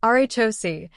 RHOC.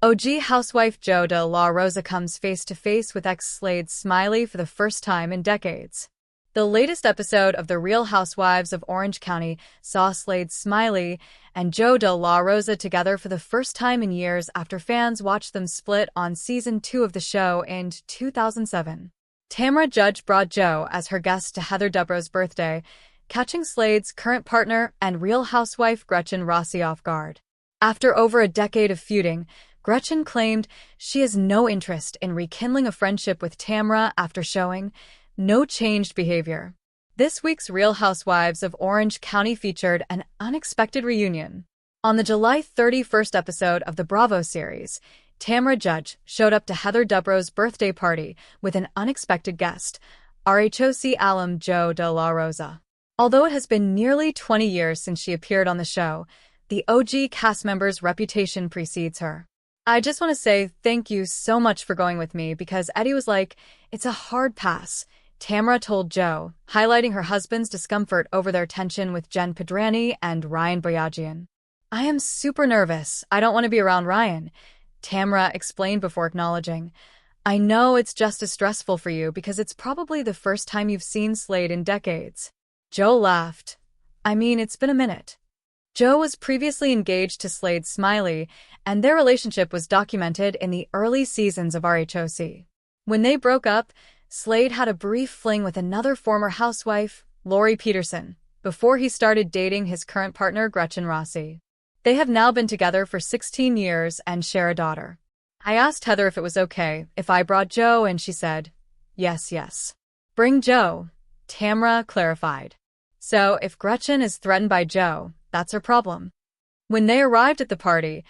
OG housewife Jo de la Rosa comes face-to-face with ex-Slade Smiley for the first time in decades. The latest episode of The Real Housewives of Orange County saw Slade Smiley and Jo de la Rosa together for the first time in years after fans watched them split on Season 2 of the show in 2007. Tamra Judge brought Jo as her guest to Heather Dubrow's birthday, catching Slade's current partner and Real Housewife Gretchen Rossi off guard. After over a decade of feuding, Gretchen claimed she has no interest in rekindling a friendship with Tamra after showing no changed behavior. This week's Real Housewives of Orange County featured an unexpected reunion. On the July 31st episode of the Bravo series, Tamra Judge showed up to Heather Dubrow's birthday party with an unexpected guest, RHOC alum Jo de la Rosa. Although it has been nearly 20 years since she appeared on the show, the OG cast member's reputation precedes her. "I just want to say thank you so much for going with me because Eddie was like, it's a hard pass," Tamra told Jo, highlighting her husband's discomfort over their tension with Jen Pedrani and Ryan Boyajian. "I am super nervous. I don't want to be around Ryan," Tamra explained before acknowledging, "I know it's just as stressful for you because it's probably the first time you've seen Slade in decades." Jo laughed. "I mean, it's been a minute." Jo was previously engaged to Slade Smiley, and their relationship was documented in the early seasons of RHOC. When they broke up, Slade had a brief fling with another former housewife, Lori Peterson, before he started dating his current partner, Gretchen Rossi. They have now been together for 16 years and share a daughter. "I asked Heather if it was okay if I brought Jo, and she said, yes. Bring Jo," Tamra clarified. "So if Gretchen is threatened by Jo, that's her problem." When they arrived at the party,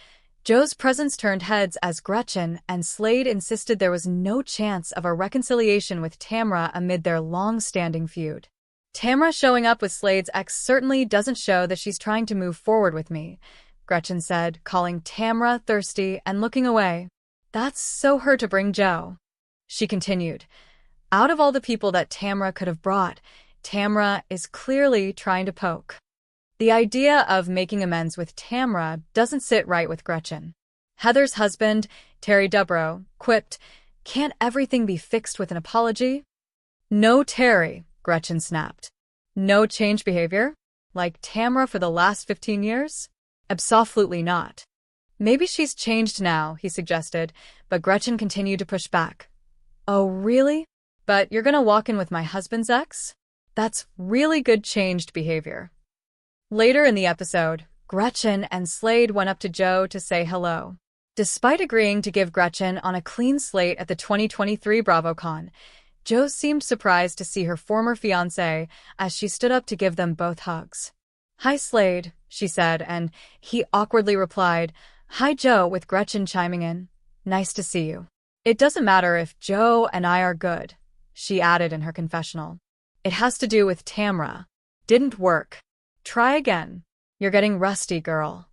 Jo's presence turned heads as Gretchen and Slade insisted there was no chance of a reconciliation with Tamra amid their long-standing feud. "Tamra showing up with Slade's ex certainly doesn't show that she's trying to move forward with me," Gretchen said, calling Tamra thirsty and looking away. "That's so her to bring Jo." She continued, "Out of all the people that Tamra could have brought, Tamra is clearly trying to poke." The idea of making amends with Tamra doesn't sit right with Gretchen. Heather's husband, Terry Dubrow, quipped, "Can't everything be fixed with an apology?" "No, Terry," Gretchen snapped. "No change behavior? Like Tamra for the last 15 years? Absolutely not." "Maybe she's changed now," he suggested, but Gretchen continued to push back. "Oh, really? But you're gonna walk in with my husband's ex? That's really good changed behavior." Later in the episode, Gretchen and Slade went up to Jo to say hello. Despite agreeing to give Gretchen on a clean slate at the 2023 BravoCon, Jo seemed surprised to see her former fiancé as she stood up to give them both hugs. "Hi, Slade," she said, and he awkwardly replied, "Hi, Jo," with Gretchen chiming in, "Nice to see you." "It doesn't matter if Jo and I are good," she added in her confessional. "It has to do with Tamra. Didn't work. Try again. You're getting rusty, girl."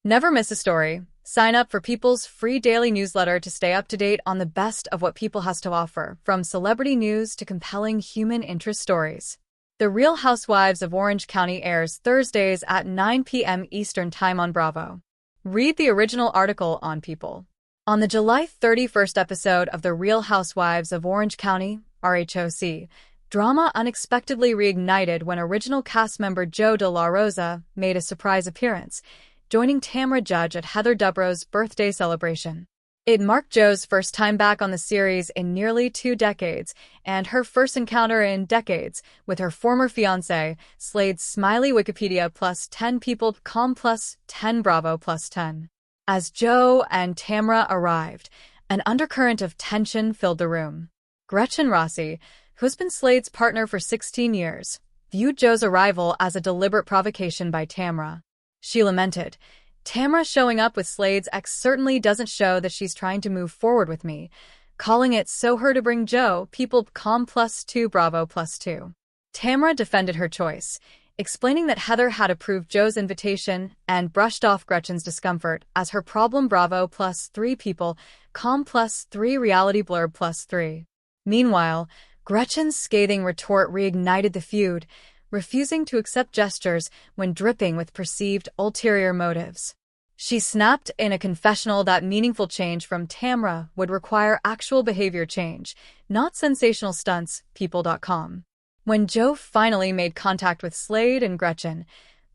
Never miss a story. Sign up for People's free daily newsletter to stay up to date on the best of what People has to offer, from celebrity news to compelling human interest stories. The Real Housewives of Orange County airs Thursdays at 9 p.m. Eastern Time on Bravo. Read the original article on People. On the July 31st episode of The Real Housewives of Orange County, RHOC, drama unexpectedly reignited when original cast member Jo de la Rosa made a surprise appearance, joining Tamra Judge at Heather Dubrow's birthday celebration. It marked Jo's first time back on the series in nearly 2 decades, and her first encounter in decades with her former fiancé, Slade Smiley. Wikipedia +10 People com +10 Bravo +10. As Jo and Tamra arrived, an undercurrent of tension filled the room. Gretchen Rossi, who's been Slade's partner for 16 years, viewed Jo's arrival as a deliberate provocation by Tamra. She lamented, "Tamra showing up with Slade's ex certainly doesn't show that she's trying to move forward with me," calling it so her to bring Jo. People com +2 Bravo +2. Tamra defended her choice, explaining that Heather had approved Jo's invitation and brushed off Gretchen's discomfort as her problem. Bravo +3 People com +3 Reality Blurb +3. Meanwhile, Gretchen's scathing retort reignited the feud, refusing to accept gestures when dripping with perceived ulterior motives. She snapped in a confessional that meaningful change from Tamra would require actual behavior change, not sensational stunts, People.com. When Joe finally made contact with Slade and Gretchen,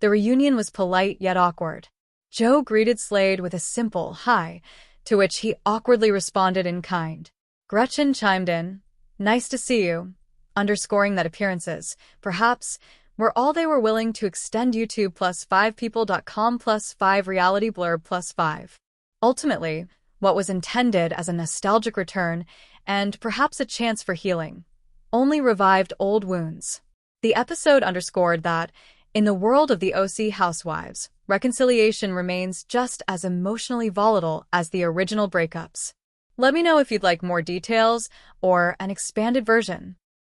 the reunion was polite yet awkward. Joe greeted Slade with a simple hi, to which he awkwardly responded in kind. Gretchen chimed in, "Nice to see you," underscoring that appearances, perhaps, were all they were willing to extend YouTube +5 People.com +5 reality blurb +5. Ultimately, what was intended as a nostalgic return and perhaps a chance for healing only revived old wounds. The episode underscored that, in the world of the OC housewives, reconciliation remains just as emotionally volatile as the original breakups. Let me know if you'd like more details or an expanded version.